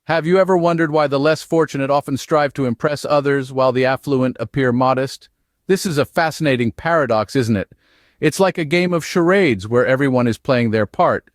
Have you ever wondered why the less fortunate often strive to impress others while the affluent appear modest? This is a fascinating paradox, isn't it? It's like a game of charades where everyone is playing their part,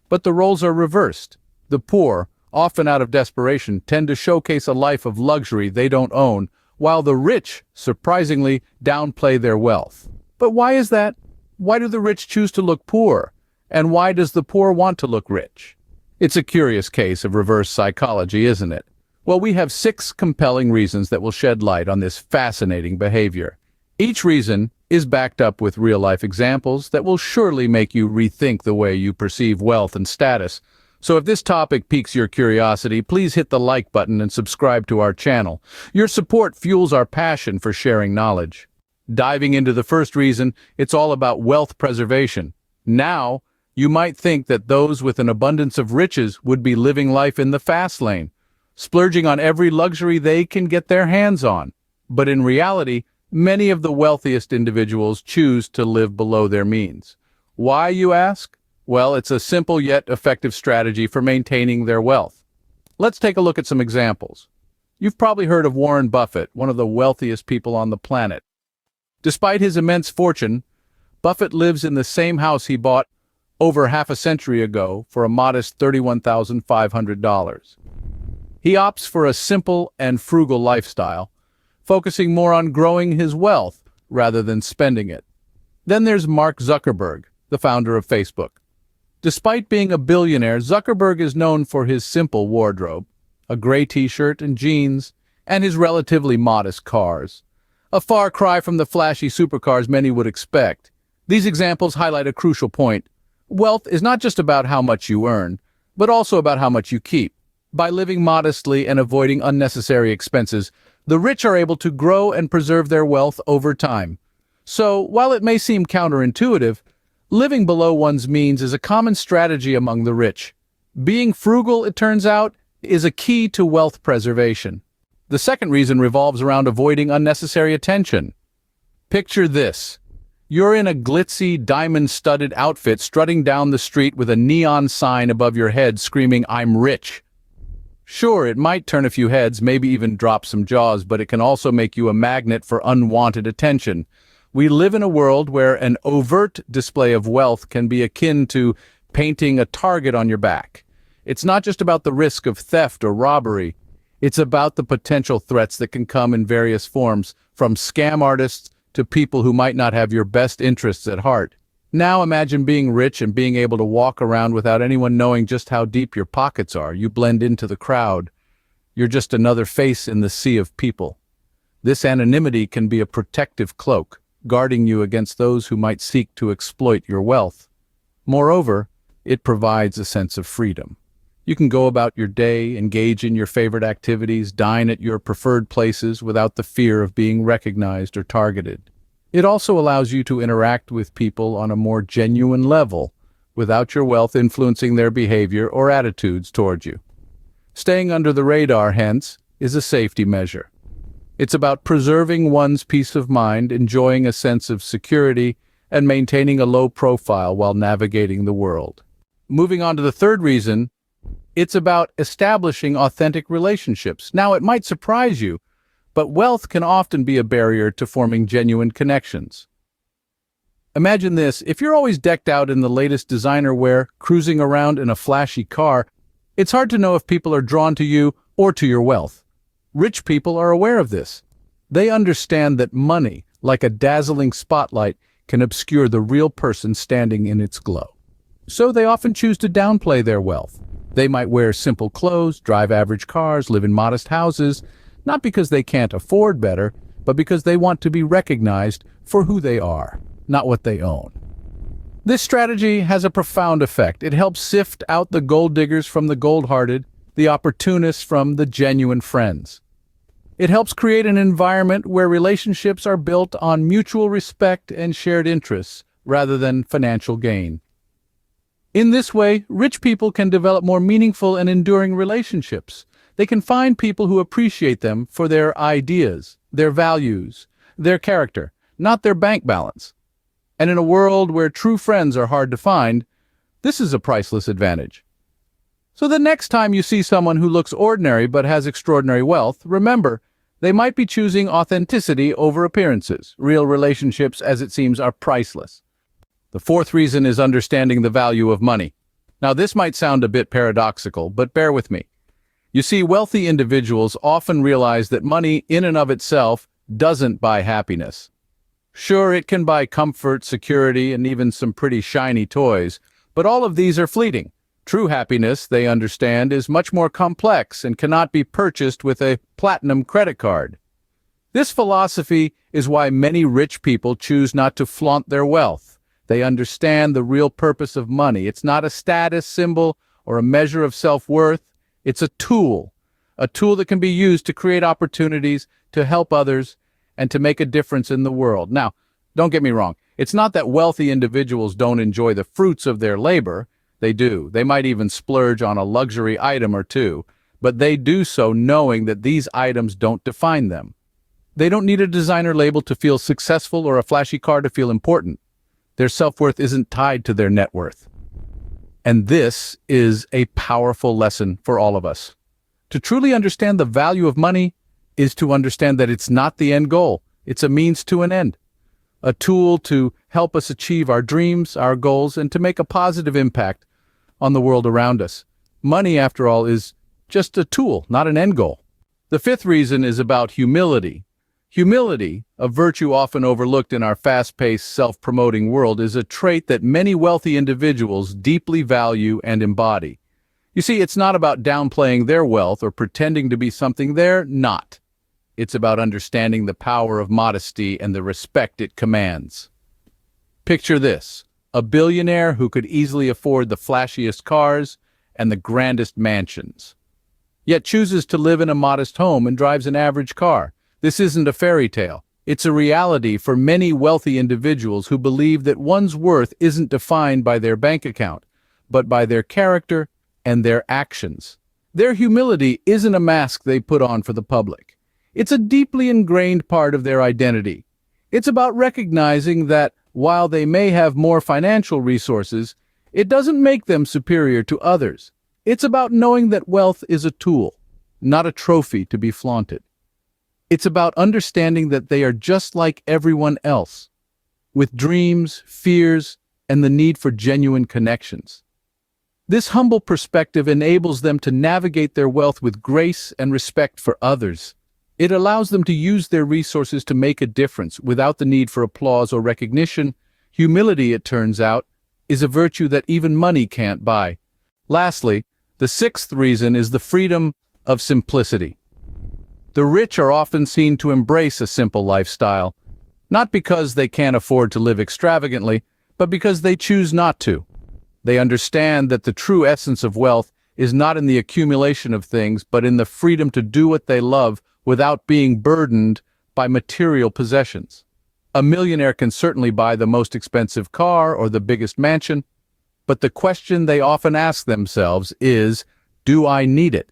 but the roles are reversed. The poor, often out of desperation, tend to showcase a life of luxury they don't own, while the rich, surprisingly, downplay their wealth. But why is that? Why do the rich choose to look poor? And why does the poor want to look rich? It's a curious case of reverse psychology, isn't it? Well, we have 6 compelling reasons that will shed light on this fascinating behavior. Each reason is backed up with real-life examples that will surely make you rethink the way you perceive wealth and status. So if this topic piques your curiosity, please hit the like button and subscribe to our channel. Your support fuels our passion for sharing knowledge. Diving into the first reason, it's all about wealth preservation. Now, you might think that those with an abundance of riches would be living life in the fast lane, splurging on every luxury they can get their hands on. But in reality, many of the wealthiest individuals choose to live below their means. Why, you ask? Well, it's a simple yet effective strategy for maintaining their wealth. Let's take a look at some examples. You've probably heard of Warren Buffett, one of the wealthiest people on the planet. Despite his immense fortune, Buffett lives in the same house he bought over half a century ago for a modest $31,500. He opts for a simple and frugal lifestyle, focusing more on growing his wealth rather than spending it. Then there's Mark Zuckerberg, the founder of Facebook. Despite being a billionaire, Zuckerberg is known for his simple wardrobe, a gray t-shirt and jeans, and his relatively modest cars. A far cry from the flashy supercars many would expect. These examples highlight a crucial point. Wealth is not just about how much you earn, but also about how much you keep. By living modestly and avoiding unnecessary expenses, the rich are able to grow and preserve their wealth over time. So, while it may seem counterintuitive, living below one's means is a common strategy among the rich. Being frugal, it turns out, is a key to wealth preservation. The second reason revolves around avoiding unnecessary attention. Picture this. You're in a glitzy, diamond-studded outfit strutting down the street with a neon sign above your head screaming, "I'm rich." Sure, it might turn a few heads, maybe even drop some jaws, but it can also make you a magnet for unwanted attention. We live in a world where an overt display of wealth can be akin to painting a target on your back. It's not just about the risk of theft or robbery. It's about the potential threats that can come in various forms, from scam artists to people who might not have your best interests at heart. Now imagine being rich and being able to walk around without anyone knowing just how deep your pockets are. You blend into the crowd. You're just another face in the sea of people. This anonymity can be a protective cloak, guarding you against those who might seek to exploit your wealth. Moreover, it provides a sense of freedom. You can go about your day, engage in your favorite activities, dine at your preferred places without the fear of being recognized or targeted. It also allows you to interact with people on a more genuine level, without your wealth influencing their behavior or attitudes towards you. Staying under the radar, hence, is a safety measure. It's about preserving one's peace of mind, enjoying a sense of security, and maintaining a low profile while navigating the world. Moving on to the third reason, it's about establishing authentic relationships. Now, it might surprise you, but wealth can often be a barrier to forming genuine connections. Imagine this: if you're always decked out in the latest designer wear, cruising around in a flashy car, it's hard to know if people are drawn to you or to your wealth. Rich people are aware of this. They understand that money, like a dazzling spotlight, can obscure the real person standing in its glow. So they often choose to downplay their wealth. They might wear simple clothes, drive average cars, live in modest houses, not because they can't afford better, but because they want to be recognized for who they are, not what they own. This strategy has a profound effect. It helps sift out the gold diggers from the gold-hearted, the opportunists from the genuine friends. It helps create an environment where relationships are built on mutual respect and shared interests, rather than financial gain. In this way, rich people can develop more meaningful and enduring relationships. They can find people who appreciate them for their ideas, their values, their character, not their bank balance. And in a world where true friends are hard to find, this is a priceless advantage. So the next time you see someone who looks ordinary but has extraordinary wealth, remember, they might be choosing authenticity over appearances. Real relationships, as it seems, are priceless. The fourth reason is understanding the value of money. Now, this might sound a bit paradoxical, but bear with me. You see, wealthy individuals often realize that money in and of itself doesn't buy happiness. Sure, it can buy comfort, security, and even some pretty shiny toys, but all of these are fleeting. True happiness, they understand, is much more complex and cannot be purchased with a platinum credit card. This philosophy is why many rich people choose not to flaunt their wealth. They understand the real purpose of money. It's not a status symbol or a measure of self-worth. It's a tool that can be used to create opportunities, to help others, and to make a difference in the world. Now, don't get me wrong. It's not that wealthy individuals don't enjoy the fruits of their labor. They do. They might even splurge on a luxury item or two, but they do so knowing that these items don't define them. They don't need a designer label to feel successful or a flashy car to feel important. Their self-worth isn't tied to their net worth. And this is a powerful lesson for all of us. To truly understand the value of money is to understand that it's not the end goal. It's a means to an end. A tool to help us achieve our dreams, our goals, and to make a positive impact on the world around us. Money, after all, is just a tool, not an end goal. The fifth reason is about humility. Humility, a virtue often overlooked in our fast-paced, self-promoting world, is a trait that many wealthy individuals deeply value and embody. You see, it's not about downplaying their wealth or pretending to be something they're not. It's about understanding the power of modesty and the respect it commands. Picture this: a billionaire who could easily afford the flashiest cars and the grandest mansions, yet chooses to live in a modest home and drives an average car. This isn't a fairy tale. It's a reality for many wealthy individuals who believe that one's worth isn't defined by their bank account, but by their character and their actions. Their humility isn't a mask they put on for the public. It's a deeply ingrained part of their identity. It's about recognizing that while they may have more financial resources, it doesn't make them superior to others. It's about knowing that wealth is a tool, not a trophy to be flaunted. It's about understanding that they are just like everyone else, with dreams, fears, and the need for genuine connections. This humble perspective enables them to navigate their wealth with grace and respect for others. It allows them to use their resources to make a difference without the need for applause or recognition. Humility, it turns out, is a virtue that even money can't buy. Lastly, the sixth reason is the freedom of simplicity. The rich are often seen to embrace a simple lifestyle, not because they can't afford to live extravagantly, but because they choose not to. They understand that the true essence of wealth is not in the accumulation of things, but in the freedom to do what they love without being burdened by material possessions. A millionaire can certainly buy the most expensive car or the biggest mansion, but the question they often ask themselves is, do I need it?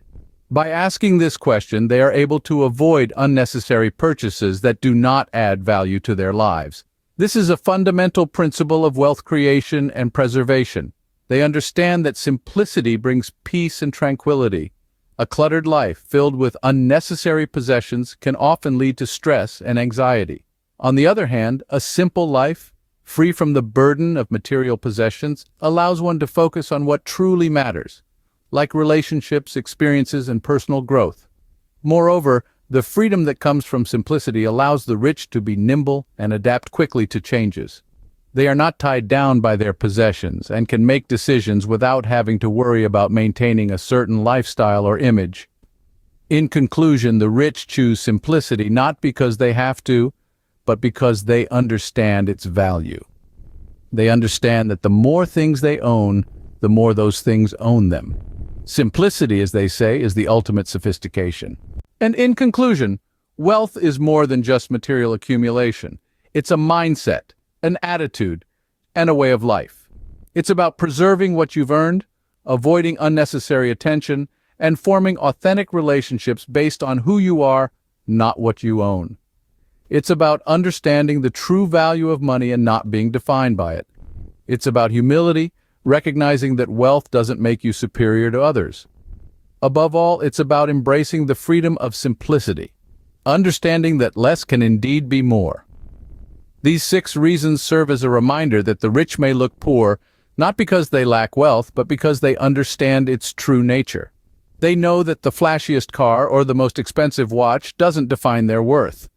By asking this question, they are able to avoid unnecessary purchases that do not add value to their lives. This is a fundamental principle of wealth creation and preservation. They understand that simplicity brings peace and tranquility. A cluttered life filled with unnecessary possessions can often lead to stress and anxiety. On the other hand, a simple life, free from the burden of material possessions, allows one to focus on what truly matters, like relationships, experiences, and personal growth. Moreover, the freedom that comes from simplicity allows the rich to be nimble and adapt quickly to changes. They are not tied down by their possessions and can make decisions without having to worry about maintaining a certain lifestyle or image. In conclusion, the rich choose simplicity not because they have to, but because they understand its value. They understand that the more things they own, the more those things own them. Simplicity, as they say, is the ultimate sophistication. And in conclusion, wealth is more than just material accumulation. It's a mindset, an attitude, and a way of life. It's about preserving what you've earned, avoiding unnecessary attention, and forming authentic relationships based on who you are, not what you own. It's about understanding the true value of money and not being defined by it. It's about humility, recognizing that wealth doesn't make you superior to others. Above all, it's about embracing the freedom of simplicity, understanding that less can indeed be more. These 6 reasons serve as a reminder that the rich may look poor, not because they lack wealth, but because they understand its true nature. They know that the flashiest car or the most expensive watch doesn't define their worth.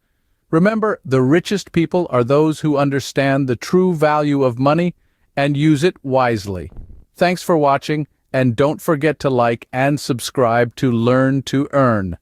Remember, the richest people are those who understand the true value of money and use it wisely. Thanks for watching, and don't forget to like and subscribe to Learn to Earn.